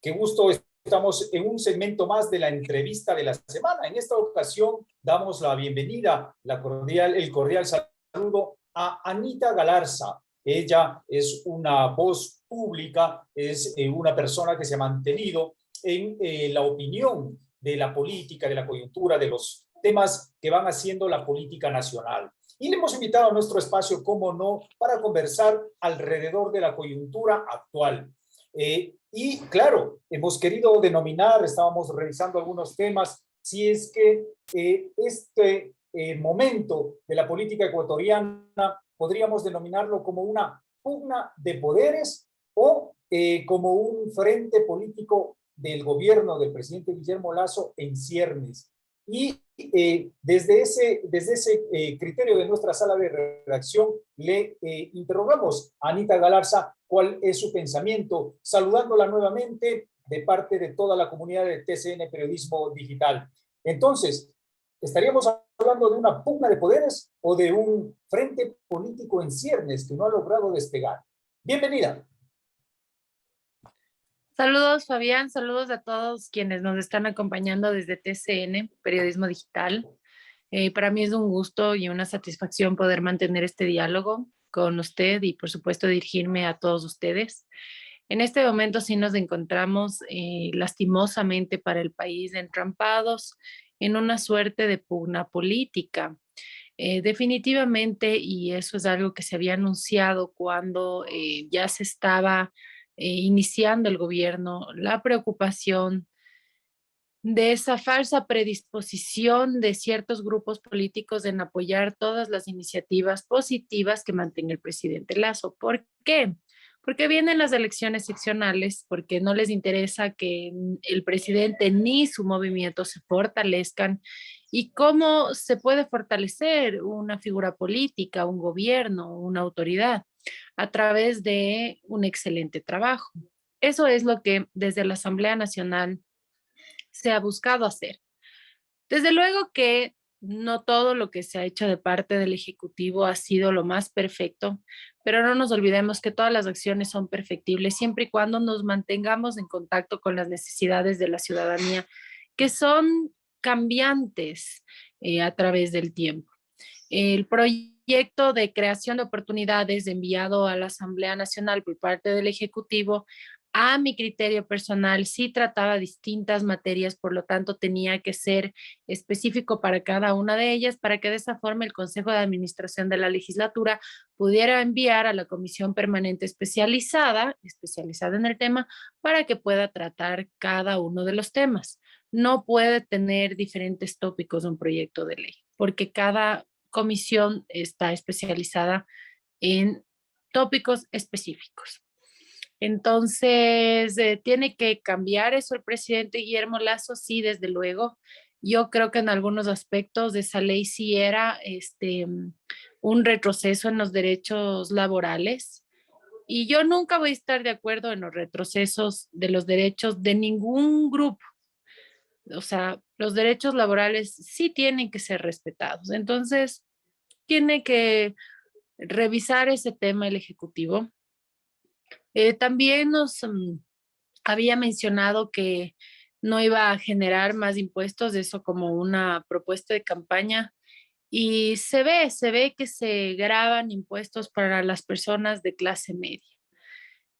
Qué gusto, estamos en un segmento más de la entrevista de la semana. En esta ocasión damos la bienvenida, el cordial saludo a Anita Galarza. Ella es una voz pública, es una persona que se ha mantenido en la opinión de la política, de la coyuntura, de los temas que van haciendo la política nacional. Y le hemos invitado a nuestro espacio, cómo no, para conversar alrededor de la coyuntura actual. Y claro, hemos querido denominar, estábamos revisando algunos temas, si es que este momento de la política ecuatoriana podríamos denominarlo como una pugna de poderes o como un frente político del gobierno del presidente Guillermo Lasso en ciernes. Y desde ese criterio de nuestra sala de redacción le interrogamos a Anita Galarza cuál es su pensamiento, saludándola nuevamente de parte de toda la comunidad de TCN Periodismo Digital. Entonces, ¿estaríamos hablando de una pugna de poderes o de un frente político en ciernes que no ha logrado despegar? Bienvenida. Saludos, Fabián, saludos a todos quienes nos están acompañando desde TCN, Periodismo Digital. Para mí es un gusto y una satisfacción poder mantener este diálogo con usted y, por supuesto, dirigirme a todos ustedes. En este momento sí nos encontramos lastimosamente para el país entrampados en una suerte de pugna política. Definitivamente, y eso es algo que se había anunciado cuando ya se estaba iniciando el gobierno, la preocupación de esa falsa predisposición de ciertos grupos políticos en apoyar todas las iniciativas positivas que mantiene el presidente Lasso. ¿Por qué? Porque vienen las elecciones seccionales, porque no les interesa que el presidente ni su movimiento se fortalezcan. ¿Y cómo se puede fortalecer una figura política, un gobierno, una autoridad? A través de un excelente trabajo. Eso es lo que desde la Asamblea Nacional se ha buscado hacer. Desde luego que no todo lo que se ha hecho de parte del Ejecutivo ha sido lo más perfecto, pero no nos olvidemos que todas las acciones son perfectibles siempre y cuando nos mantengamos en contacto con las necesidades de la ciudadanía, que son cambiantes a través del tiempo. El proyecto de creación de oportunidades enviado a la Asamblea Nacional por parte del Ejecutivo, a mi criterio personal, sí trataba distintas materias, por lo tanto tenía que ser específico para cada una de ellas, para que de esa forma el Consejo de Administración de la legislatura pudiera enviar a la Comisión Permanente especializada en el tema, para que pueda tratar cada uno de los temas. No puede tener diferentes tópicos un proyecto de ley, porque cada comisión está especializada en tópicos específicos. Entonces, tiene que cambiar eso el presidente Guillermo Lasso, sí, desde luego. Yo creo que en algunos aspectos de esa ley sí era un retroceso en los derechos laborales. Y yo nunca voy a estar de acuerdo en los retrocesos de los derechos de ningún grupo. O sea, los derechos laborales sí tienen que ser respetados. Entonces, tiene que revisar ese tema el Ejecutivo. También nos había mencionado que no iba a generar más impuestos, eso como una propuesta de campaña. Y se ve que se graban impuestos para las personas de clase media.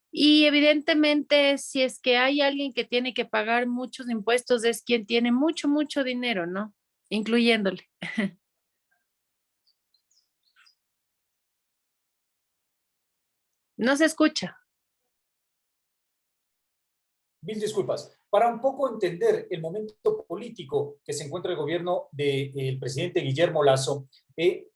Y evidentemente, si es que hay alguien que tiene que pagar muchos impuestos, es quien tiene mucho, mucho dinero, ¿no? Incluyéndole. No se escucha. Mil disculpas. Para un poco entender el momento político que se encuentra el gobierno del presidente Guillermo Lasso,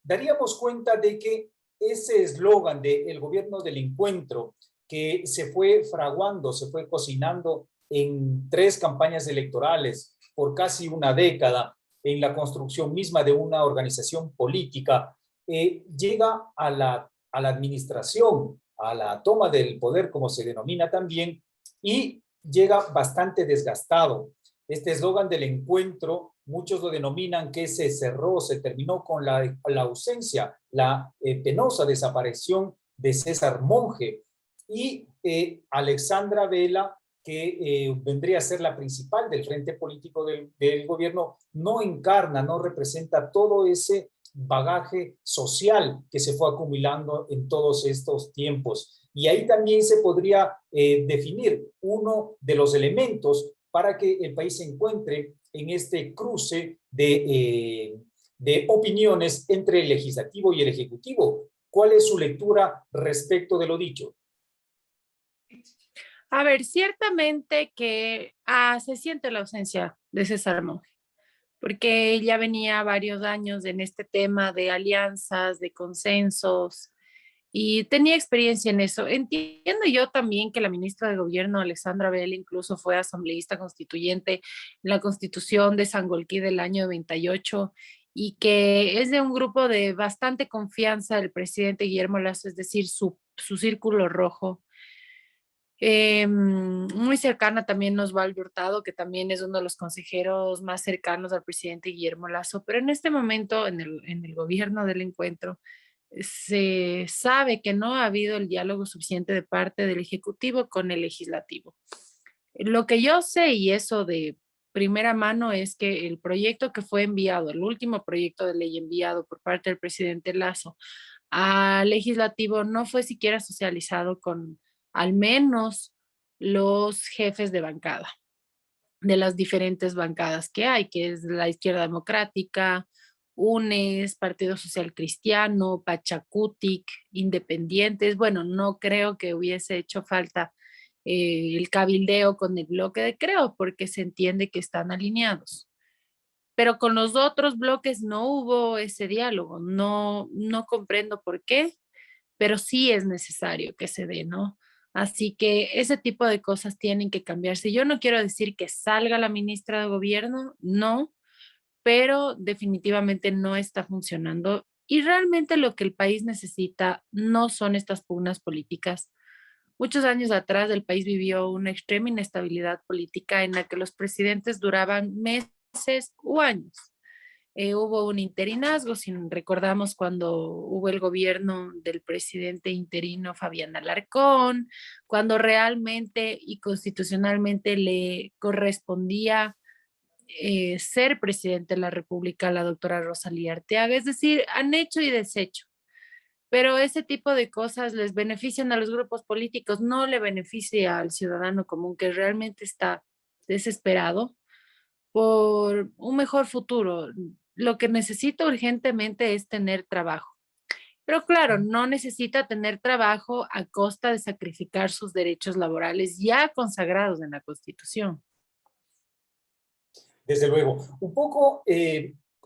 daríamos cuenta de que ese eslogan del gobierno del encuentro que se fue fraguando, se fue cocinando en 3 campañas electorales por casi una década, en la construcción misma de una organización política, llega a la administración, a la toma del poder, como se denomina también, y llega bastante desgastado. Este eslogan del encuentro, muchos lo denominan que se cerró, se terminó con la ausencia, la penosa desaparición de César Monge. Y Alexandra Vela que vendría a ser la principal del frente político del gobierno, no encarna, no representa todo ese bagaje social que se fue acumulando en todos estos tiempos. Y ahí también se podría definir uno de los elementos para que el país se encuentre en este cruce de opiniones entre el legislativo y el ejecutivo. ¿Cuál es su lectura respecto de lo dicho? A ver, ciertamente que se siente la ausencia de César Monge, porque ya venía varios años en este tema de alianzas, de consensos, y tenía experiencia en eso. Entiendo yo también que la ministra de Gobierno, Alexandra Bell, incluso fue asambleísta constituyente en la Constitución de Sangolquí del año 98 y que es de un grupo de bastante confianza del presidente Guillermo Lasso, es decir, su círculo rojo. Muy cercana también Osvaldo Hurtado, que también es uno de los consejeros más cercanos al presidente Guillermo Lasso, pero en este momento en el gobierno del encuentro se sabe que no ha habido el diálogo suficiente de parte del Ejecutivo con el Legislativo. Lo que yo sé, y eso de primera mano, es que el proyecto que fue enviado, el último proyecto de ley enviado por parte del presidente Lasso al Legislativo, no fue siquiera socializado con al menos los jefes de bancada, de las diferentes bancadas que hay, que es la Izquierda Democrática, UNES, Partido Social Cristiano, Pachacutic, Independientes. Bueno, no creo que hubiese hecho falta el cabildeo con el bloque de Creo, porque se entiende que están alineados. Pero con los otros bloques no hubo ese diálogo. No, no comprendo por qué, pero sí es necesario que se dé, ¿no? Así que ese tipo de cosas tienen que cambiarse. Yo no quiero decir que salga la ministra de Gobierno, no, pero definitivamente no está funcionando. Y realmente lo que el país necesita no son estas pugnas políticas. Muchos años atrás el país vivió una extrema inestabilidad política en la que los presidentes duraban meses o años. Hubo un interinazgo, si recordamos cuando hubo el gobierno del presidente interino Fabián Alarcón, cuando realmente y constitucionalmente le correspondía ser presidente de la República a la doctora Rosalía Arteaga. Es decir, han hecho y deshecho, pero ese tipo de cosas les benefician a los grupos políticos, no le beneficia al ciudadano común que realmente está desesperado por un mejor futuro. Lo que necesita urgentemente es tener trabajo. Pero claro, no necesita tener trabajo a costa de sacrificar sus derechos laborales ya consagrados en la Constitución. Desde luego. Un poco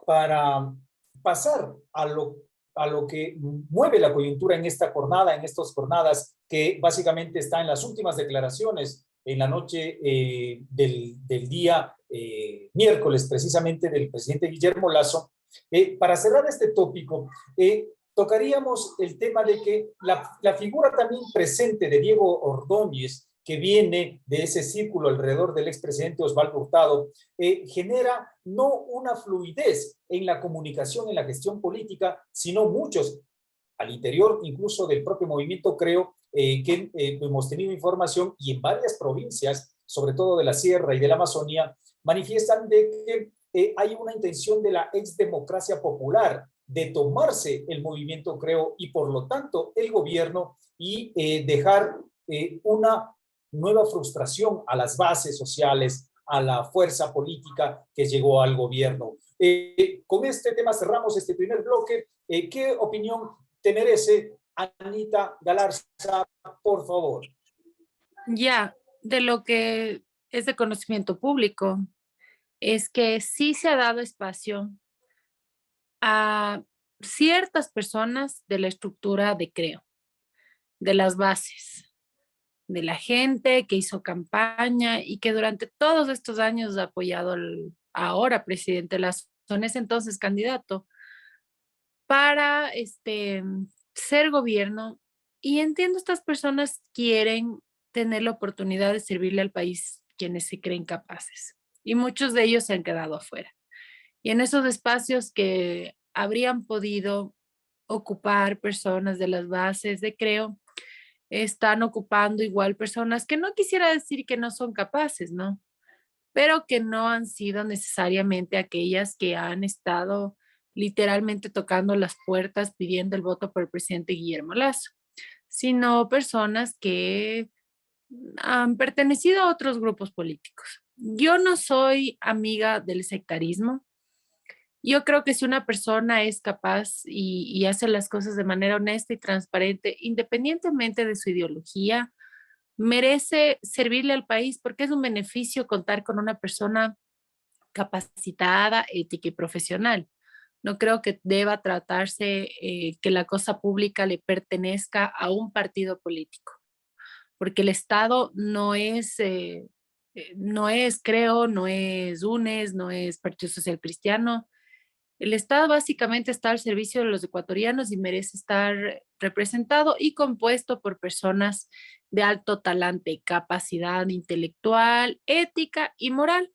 para pasar a lo que mueve la coyuntura en esta jornada, en estas jornadas, que básicamente está en las últimas declaraciones en la noche del día miércoles, precisamente del presidente Guillermo Lasso. Para cerrar este tópico, tocaríamos el tema de que la figura también presente de Diego Ordóñez, que viene de ese círculo alrededor del expresidente Osvaldo Hurtado, genera no una fluidez en la comunicación, en la gestión política, sino muchos, al interior incluso del propio movimiento Creo, que hemos tenido información y en varias provincias, sobre todo de la Sierra y de la Amazonía, manifiestan de que hay una intención de la exdemocracia popular de tomarse el movimiento Creo y por lo tanto el gobierno y dejar una nueva frustración a las bases sociales, a la fuerza política que llegó al gobierno. Con este tema cerramos este primer bloque. ¿Qué opinión te merece, Anita Galarza, por favor? Ya, de lo que es de conocimiento público, es que sí se ha dado espacio a ciertas personas de la estructura de Creo, de las bases, de la gente que hizo campaña y que durante todos estos años ha apoyado al ahora presidente Lasso, en ese entonces candidato, para ser gobierno. Y entiendo, estas personas quieren tener la oportunidad de servirle al país quienes se creen capaces. Y muchos de ellos se han quedado afuera. Y en esos espacios que habrían podido ocupar personas de las bases de Creo, están ocupando igual personas que no quisiera decir que no son capaces, ¿no? Pero que no han sido necesariamente aquellas que han estado literalmente tocando las puertas pidiendo el voto por el presidente Guillermo Lasso, sino personas que han pertenecido a otros grupos políticos. Yo no soy amiga del sectarismo. Yo creo que si una persona es capaz y hace las cosas de manera honesta y transparente, independientemente de su ideología, merece servirle al país porque es un beneficio contar con una persona capacitada, ética y profesional. No creo que deba tratarse que la cosa pública le pertenezca a un partido político, porque el Estado no es, creo, no es UNES, no es Partido Social Cristiano. El Estado básicamente está al servicio de los ecuatorianos y merece estar representado y compuesto por personas de alto talante, capacidad intelectual, ética y moral.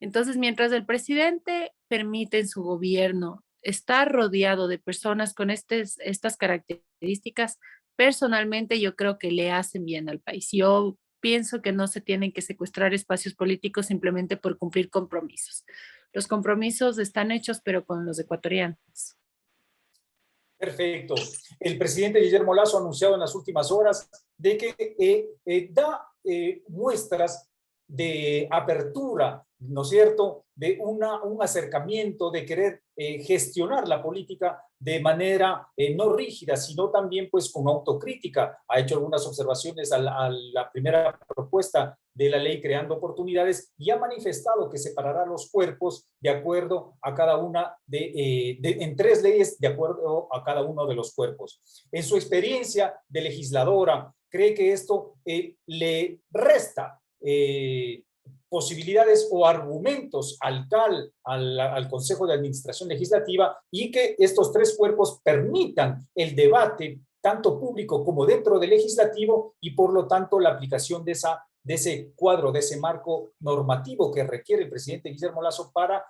Entonces, mientras el presidente permite en su gobierno estar rodeado de personas con estas características, personalmente yo creo que le hacen bien al país. Yo pienso que no se tienen que secuestrar espacios políticos simplemente por cumplir compromisos. Los compromisos están hechos, pero con los ecuatorianos. Perfecto. El presidente Guillermo Lasso ha anunciado en las últimas horas de que da muestras de apertura, ¿no es cierto?, de un acercamiento, de querer gestionar la política de manera no rígida, sino también pues con autocrítica. Ha hecho algunas observaciones a la primera propuesta de la ley creando oportunidades y ha manifestado que separará los cuerpos de acuerdo a cada una en tres leyes de acuerdo a cada uno de los cuerpos. En su experiencia de legisladora, cree que esto le resta posibilidades o argumentos al Consejo de Administración Legislativa y que estos tres cuerpos permitan el debate tanto público como dentro del legislativo y por lo tanto la aplicación de ese cuadro, de ese marco normativo que requiere el presidente Guillermo Lasso para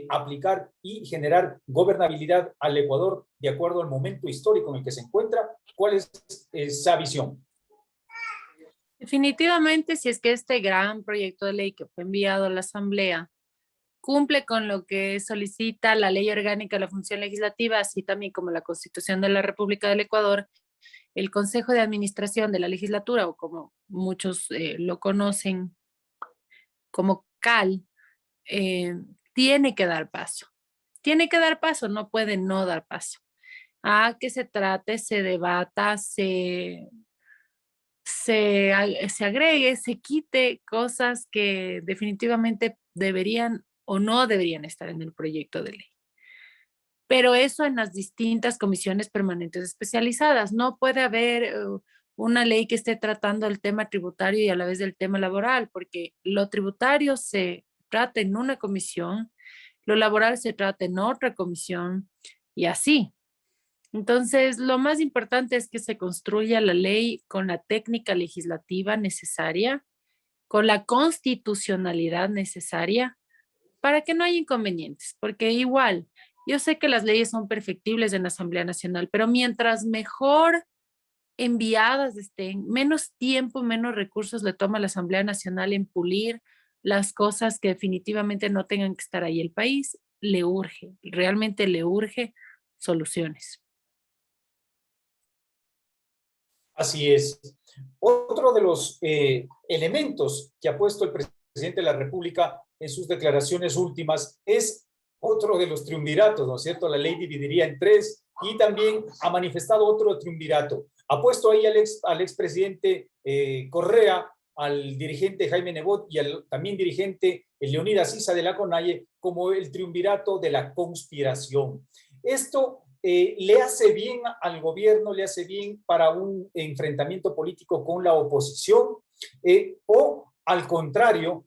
aplicar y generar gobernabilidad al Ecuador de acuerdo al momento histórico en el que se encuentra. ¿Cuál es esa visión? Definitivamente, si es que este gran proyecto de ley que fue enviado a la Asamblea cumple con lo que solicita la Ley Orgánica de la Función Legislativa, así también como la Constitución de la República del Ecuador, el Consejo de Administración de la Legislatura, o como muchos lo conocen como CAL, eh, tiene que dar paso. Tiene que dar paso, no puede no dar paso. A que se trate, se debata, se agregue, se quite cosas que definitivamente deberían o no deberían estar en el proyecto de ley. Pero eso en las distintas comisiones permanentes especializadas. No puede haber una ley que esté tratando el tema tributario y a la vez del tema laboral, porque lo tributario se trata en una comisión, lo laboral se trata en otra comisión y así. Entonces, lo más importante es que se construya la ley con la técnica legislativa necesaria, con la constitucionalidad necesaria, para que no haya inconvenientes, porque igual, yo sé que las leyes son perfectibles en la Asamblea Nacional, pero mientras mejor enviadas estén, menos tiempo, menos recursos le toma a la Asamblea Nacional en pulir las cosas que definitivamente no tengan que estar ahí. El país le urge, realmente le urge soluciones. Así es. Otro de los elementos que ha puesto el presidente de la República en sus declaraciones últimas es otro de los triunviratos, ¿no es cierto? La ley dividiría en tres y también ha manifestado otro triunvirato. Ha puesto ahí al expresidente Correa, al dirigente Jaime Nebot y al también dirigente Leonidas Issa de la CONAIE como el triunvirato de la conspiración. Esto le hace bien al gobierno, le hace bien para un enfrentamiento político con la oposición, o al contrario,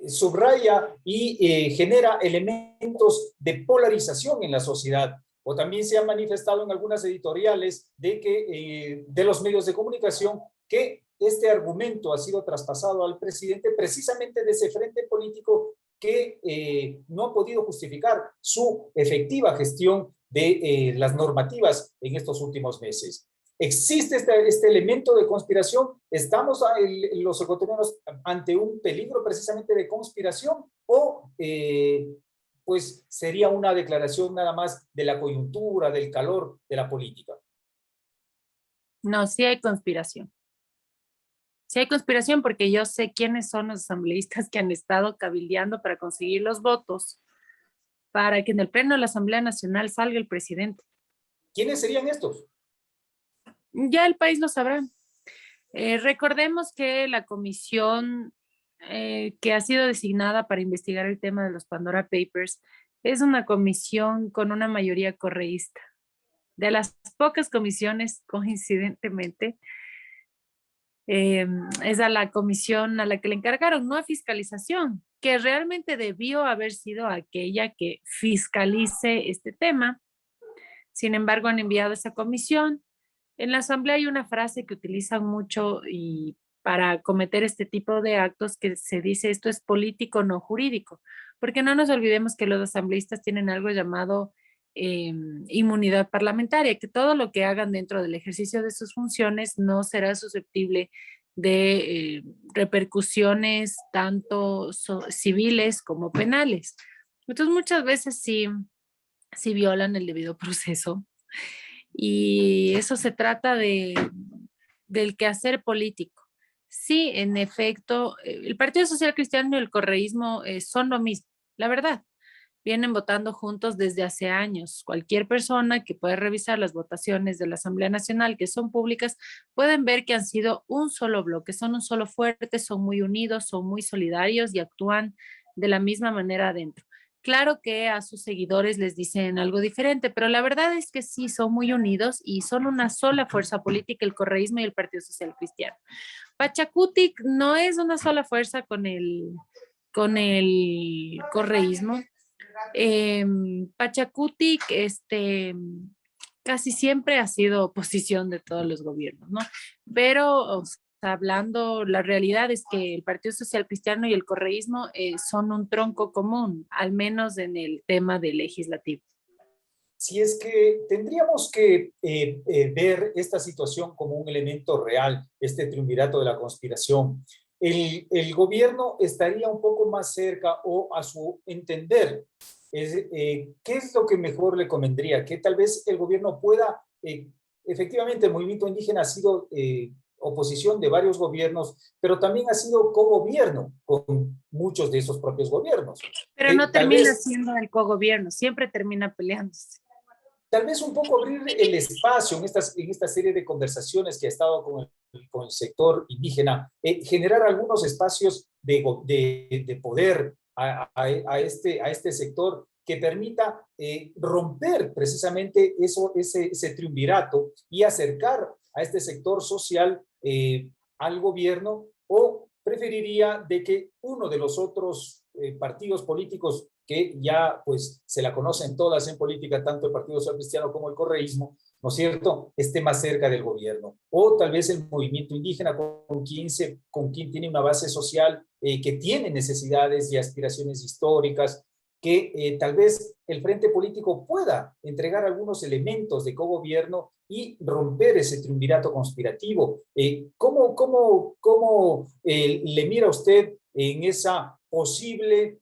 subraya y genera elementos de polarización en la sociedad. O también se ha manifestado en algunas editoriales de los medios de comunicación que este argumento ha sido traspasado al presidente precisamente de ese frente político que no ha podido justificar su efectiva gestión de las normativas en estos últimos meses. ¿Existe este elemento de conspiración? ¿Estamos los ecuatorianos ante un peligro precisamente de conspiración o pues sería una declaración nada más de la coyuntura, del calor de la política? No, sí hay conspiración. Sí hay conspiración porque yo sé quiénes son los asambleístas que han estado cabildeando para conseguir los votos para que en el pleno de la Asamblea Nacional salga el presidente. ¿Quiénes serían estos? Ya el país lo sabrá. Recordemos que la comisión que ha sido designada para investigar el tema de los Pandora Papers es una comisión con una mayoría correísta. De las pocas comisiones, coincidentemente, es a la comisión a la que le encargaron, no a fiscalización, que realmente debió haber sido aquella que fiscalice este tema. Sin embargo, han enviado esa comisión. En la asamblea hay una frase que utilizan mucho y para cometer este tipo de actos que se dice esto es político, no jurídico, porque no nos olvidemos que los asambleístas tienen algo llamado inmunidad parlamentaria, que todo lo que hagan dentro del ejercicio de sus funciones no será susceptible de repercusiones tanto civiles como penales. Entonces muchas veces sí violan el debido proceso y eso se trata del quehacer político. Sí, en efecto, el Partido Social Cristiano y el correísmo son lo mismo, la verdad. Vienen votando juntos desde hace años. Cualquier persona que pueda revisar las votaciones de la Asamblea Nacional, que son públicas, pueden ver que han sido un solo bloque, son un solo fuerte, son muy unidos, son muy solidarios y actúan de la misma manera adentro. Claro que a sus seguidores les dicen algo diferente, pero la verdad es que sí, son muy unidos y son una sola fuerza política, el correísmo y el Partido Social Cristiano. Pachacutic no es una sola fuerza con el correísmo. Pachacutic, casi siempre ha sido oposición de todos los gobiernos, ¿no? Pero o sea, hablando, la realidad es que el Partido Social Cristiano y el correísmo son un tronco común, al menos en el tema del legislativo. Si es que tendríamos que ver esta situación como un elemento real, este triunvirato de la conspiración, el gobierno estaría un poco más cerca o a su entender, ¿qué es lo que mejor le convendría? Que tal vez el gobierno pueda, efectivamente el movimiento indígena ha sido oposición de varios gobiernos, pero también ha sido cogobierno con muchos de esos propios gobiernos. Pero no Tal termina vez siendo el cogobierno, siempre termina peleándose. tal vez un poco abrir el espacio en esta serie de conversaciones que ha estado con el sector indígena, generar algunos espacios de poder a este sector que permita romper precisamente ese triunvirato y acercar a este sector social al gobierno, o preferiría de que uno de los otros partidos políticos que ya pues se la conocen todas en política, tanto el Partido Social Cristiano como el correísmo, ¿no es cierto?, esté más cerca del gobierno. O tal vez el movimiento indígena con quien tiene una base social, que tiene necesidades y aspiraciones históricas, que tal vez el frente político pueda entregar algunos elementos de cogobierno y romper ese triunvirato conspirativo. ¿Cómo le mira usted en esa posible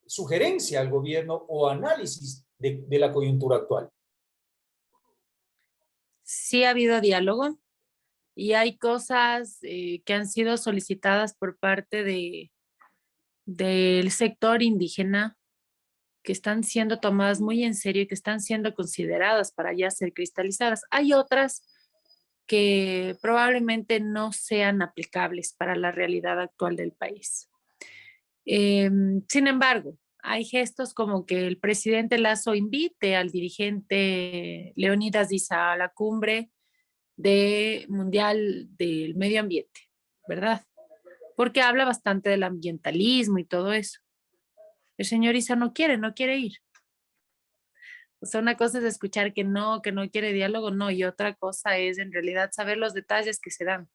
sugerencia al gobierno o análisis de la coyuntura actual? Sí ha habido diálogo y hay cosas que han sido solicitadas por parte del sector indígena que están siendo tomadas muy en serio y que están siendo consideradas para ya ser cristalizadas. Hay otras que probablemente no sean aplicables para la realidad actual del país. Sin embargo, hay gestos como que el presidente Lazo invite al dirigente Leonidas Diza a la cumbre mundial del medio ambiente, ¿verdad? Porque habla bastante del ambientalismo y todo eso. El señor Isa no quiere ir. O sea, una cosa es escuchar que no quiere diálogo, no, y otra cosa es en realidad saber los detalles que se dan.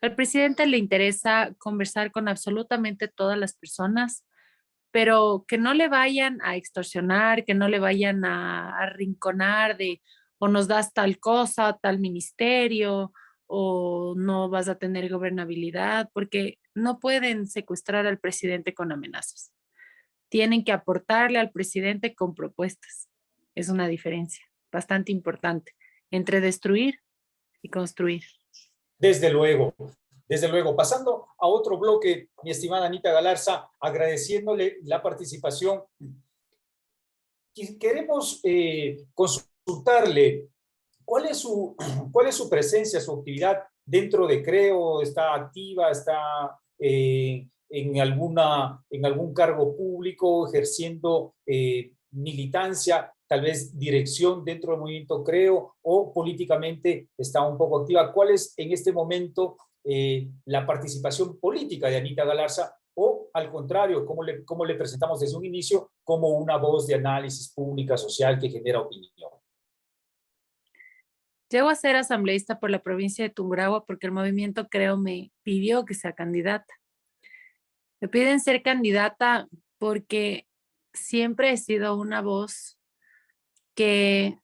Al presidente le interesa conversar con absolutamente todas las personas, pero que no le vayan a extorsionar, que no le vayan a arrinconar de, o nos das tal cosa, tal ministerio, o no vas a tener gobernabilidad, porque no pueden secuestrar al presidente con amenazas. Tienen que aportarle al presidente con propuestas. Es una diferencia bastante importante entre destruir y construir. Desde luego, desde luego. Pasando a otro bloque, mi estimada Anita Galarza, agradeciéndole la participación. Queremos consultarle cuál es su presencia, su actividad dentro de Creo. ¿Está activa? ¿Está en algún cargo público, ejerciendo militancia, tal vez dirección dentro del movimiento Creo, o políticamente está un poco activa? ¿Cuál es en este momento la participación política de Anita Galarza? O al contrario, cómo le presentamos desde un inicio como una voz de análisis pública social que genera opinión? Llego a ser asambleísta por la provincia de Tungurahua porque el movimiento Creo me pidió que sea candidata. Me piden ser candidata porque siempre he sido una voz que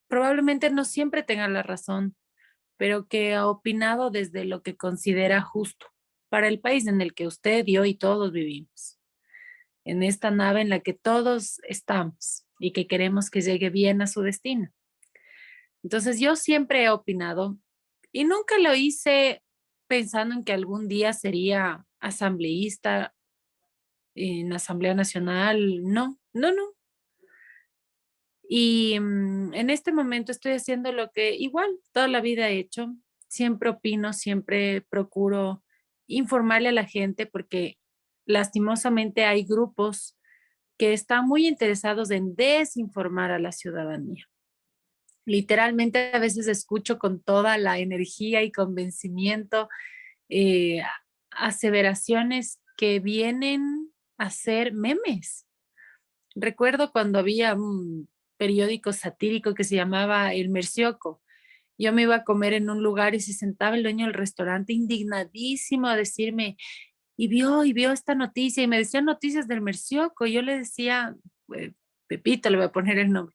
probablemente no siempre tenga la razón, pero que ha opinado desde lo que considera justo para el país en el que usted, yo y todos vivimos, en esta nave en la que todos estamos y que queremos que llegue bien a su destino. Entonces yo siempre he opinado y nunca lo hice pensando en que algún día sería asambleísta en Asamblea Nacional. No, no, no. Y en este momento estoy haciendo lo que igual toda la vida he hecho. Siempre opino, siempre procuro informarle a la gente porque lastimosamente hay grupos que están muy interesados en desinformar a la ciudadanía. Literalmente a veces escucho con toda la energía y convencimiento eh, aseveraciones que vienen a ser memes. Recuerdo cuando había un periódico satírico que se llamaba El Mercioco. Yo me iba a comer en un lugar y se sentaba el dueño del restaurante indignadísimo a decirme, y vio esta noticia, y me decían noticias del Mercioco. Yo le decía, Pepito, le voy a poner el nombre,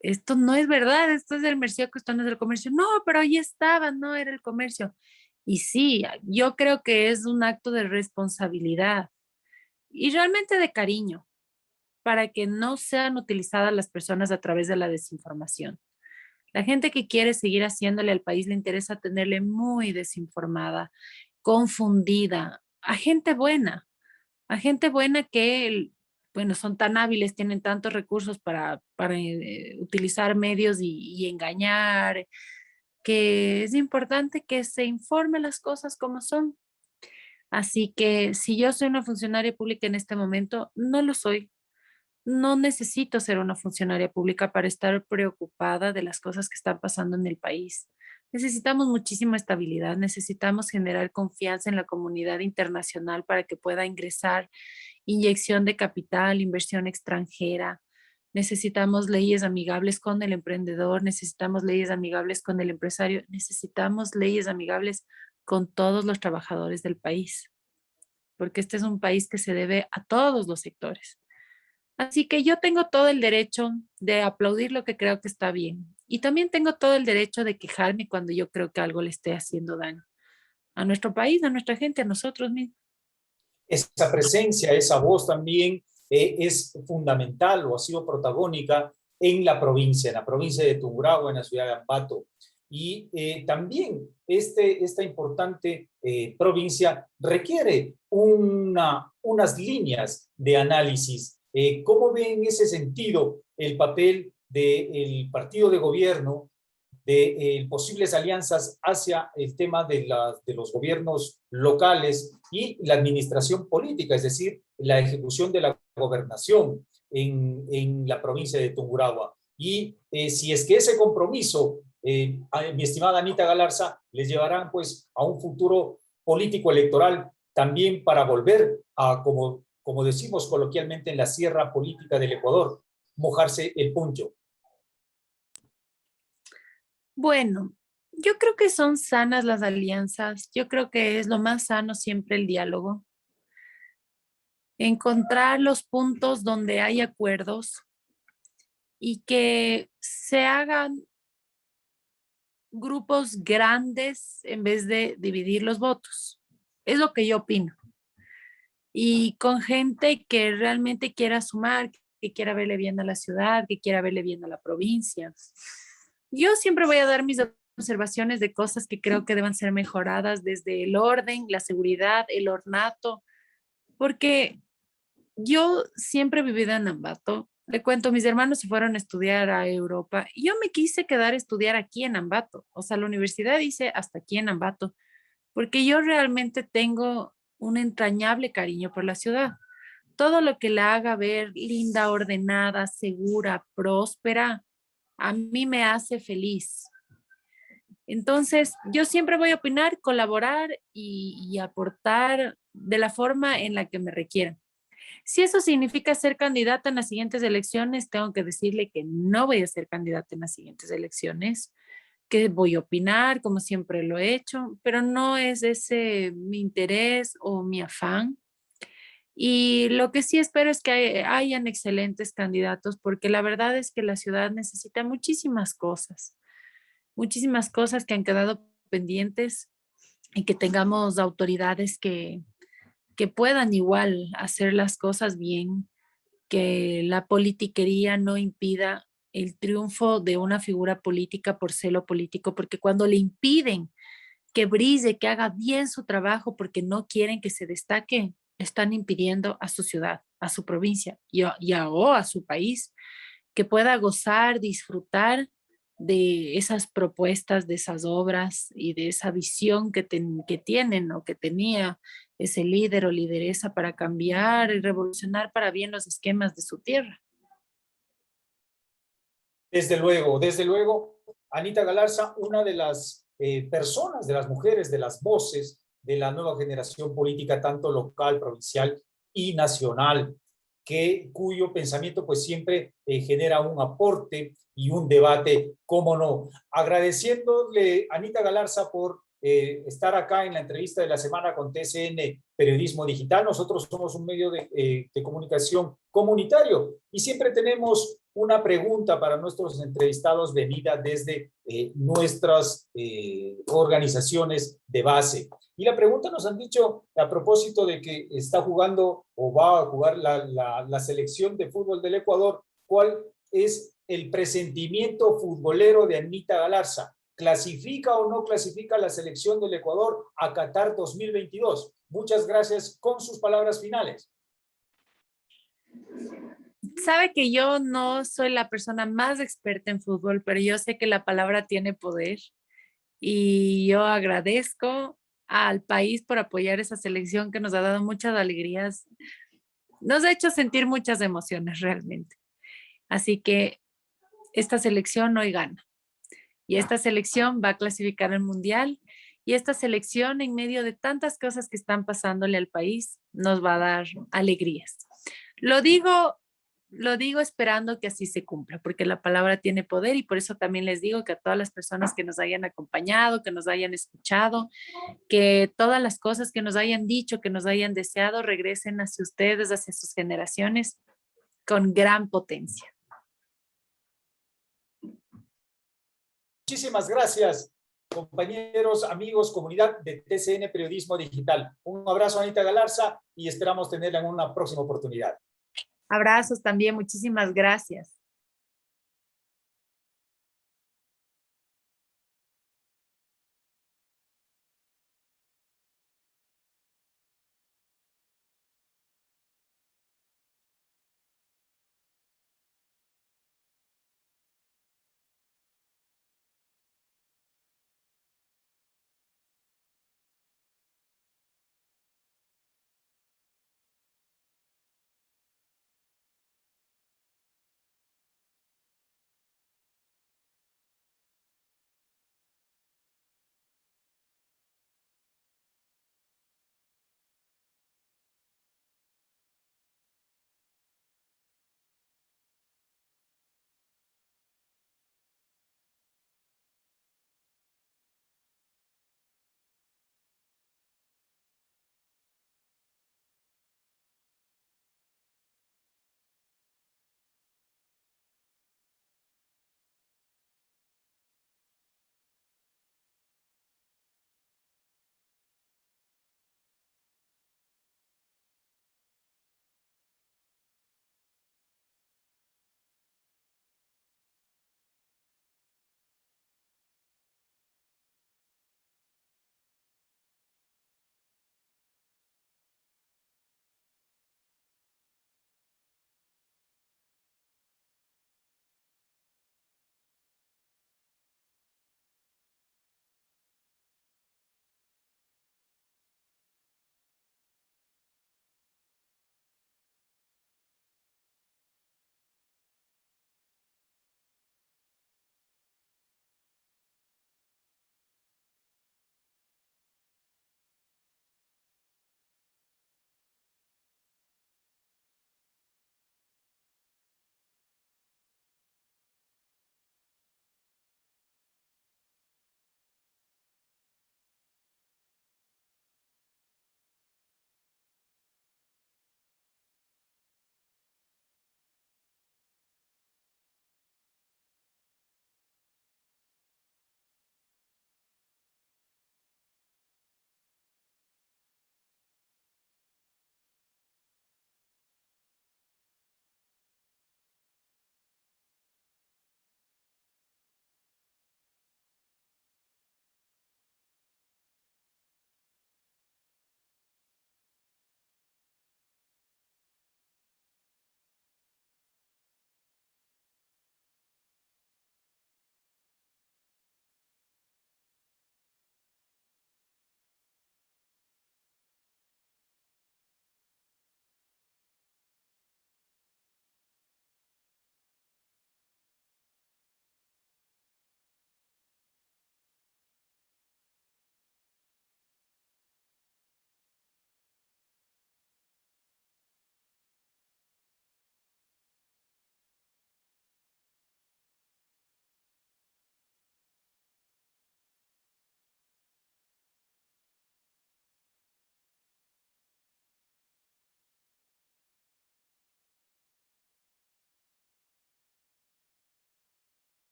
esto no es verdad, esto es del Mercioco, esto no es del comercio. No, pero ahí estaba, no era el comercio. Y sí, yo creo que es un acto de responsabilidad y realmente de cariño para que no sean utilizadas las personas a través de la desinformación. La gente que quiere seguir haciéndole al país le interesa tenerle muy desinformada, confundida, a gente buena que, bueno, son tan hábiles, tienen tantos recursos para utilizar medios y engañar, que es importante que se informe las cosas como son. Así que si yo soy una funcionaria pública en este momento, no lo soy. No necesito ser una funcionaria pública para estar preocupada de las cosas que están pasando en el país. Necesitamos muchísima estabilidad, necesitamos generar confianza en la comunidad internacional para que pueda ingresar inyección de capital, inversión extranjera. Necesitamos leyes amigables con el emprendedor, necesitamos leyes amigables con el empresario, necesitamos leyes amigables con todos los trabajadores del país, porque este es un país que se debe a todos los sectores. Así que yo tengo todo el derecho de aplaudir lo que creo que está bien. Y también tengo todo el derecho de quejarme cuando yo creo que algo le esté haciendo daño a nuestro país, a nuestra gente, a nosotros mismos. Esa presencia, esa voz también es fundamental o ha sido protagónica en la provincia de Tungurahua, en la ciudad de Ambato. Y también esta importante provincia requiere unas líneas de análisis. ¿Cómo ve en ese sentido el papel del partido de gobierno, de posibles alianzas hacia el tema de los gobiernos locales y la administración política, es decir, la ejecución de la gobernación en la provincia de Tungurahua? Y si es que ese compromiso, mi estimada Anita Galarza, les llevarán pues a un futuro político electoral también para volver a, como decimos coloquialmente en la sierra política del Ecuador, mojarse el puncho. Bueno, yo creo que son sanas las alianzas. Yo creo que es lo más sano siempre el diálogo. Encontrar los puntos donde hay acuerdos y que se hagan grupos grandes en vez de dividir los votos. Es lo que yo opino. Y con gente que realmente quiera sumar, que quiera verle bien a la ciudad, que quiera verle bien a la provincia. Yo siempre voy a dar mis observaciones de cosas que creo que deben ser mejoradas desde el orden, la seguridad, el ornato, porque yo siempre he vivido en Ambato. Le cuento, mis hermanos se fueron a estudiar a Europa y yo me quise quedar a estudiar aquí en Ambato. O sea, la universidad dice hasta aquí en Ambato, porque yo realmente tengo un entrañable cariño por la ciudad. Todo lo que la haga ver linda, ordenada, segura, próspera, a mí me hace feliz. Entonces, yo siempre voy a opinar, colaborar y aportar de la forma en la que me requieran. Si eso significa ser candidata en las siguientes elecciones, tengo que decirle que no voy a ser candidata en las siguientes elecciones, que voy a opinar como siempre lo he hecho, pero no es ese mi interés o mi afán. Y lo que sí espero es que hayan excelentes candidatos, porque la verdad es que la ciudad necesita muchísimas cosas que han quedado pendientes y que tengamos autoridades que puedan igual hacer las cosas bien, que la politiquería no impida el triunfo de una figura política por celo político, porque cuando le impiden que brille, que haga bien su trabajo, porque no quieren que se destaque, están impidiendo a su ciudad, a su provincia o a su país que pueda gozar, disfrutar de esas propuestas, de esas obras y de esa visión que tienen o que tenía ese líder o lideresa para cambiar y revolucionar para bien los esquemas de su tierra. Desde luego, Anita Galarza, una de las personas, de las mujeres, de las voces de la nueva generación política, tanto local, provincial y nacional, cuyo pensamiento pues siempre genera un aporte y un debate, cómo no. Agradeciéndole a Anita Galarza por estar acá en la entrevista de la semana con TCN Periodismo Digital. Nosotros somos un medio de comunicación comunitario y siempre tenemos una pregunta para nuestros entrevistados venida desde nuestras organizaciones de base. Y la pregunta nos han dicho a propósito de que está jugando o va a jugar la selección de fútbol del Ecuador, ¿cuál es el presentimiento futbolero de Anita Galarza? ¿Clasifica o no clasifica la selección del Ecuador a Qatar 2022? Muchas gracias, con sus palabras finales. Sabe que yo no soy la persona más experta en fútbol, pero yo sé que la palabra tiene poder y yo agradezco al país por apoyar esa selección que nos ha dado muchas alegrías, nos ha hecho sentir muchas emociones realmente. Así que esta selección hoy gana y esta selección va a clasificar al mundial y esta selección en medio de tantas cosas que están pasándole al país nos va a dar alegrías. Lo digo esperando que así se cumpla, porque la palabra tiene poder y por eso también les digo que a todas las personas que nos hayan acompañado, que nos hayan escuchado, que todas las cosas que nos hayan dicho, que nos hayan deseado, regresen hacia ustedes, hacia sus generaciones con gran potencia. Muchísimas gracias, compañeros, amigos, comunidad de TCN Periodismo Digital. Un abrazo a Anita Galarza y esperamos tenerla en una próxima oportunidad. Abrazos también, muchísimas gracias.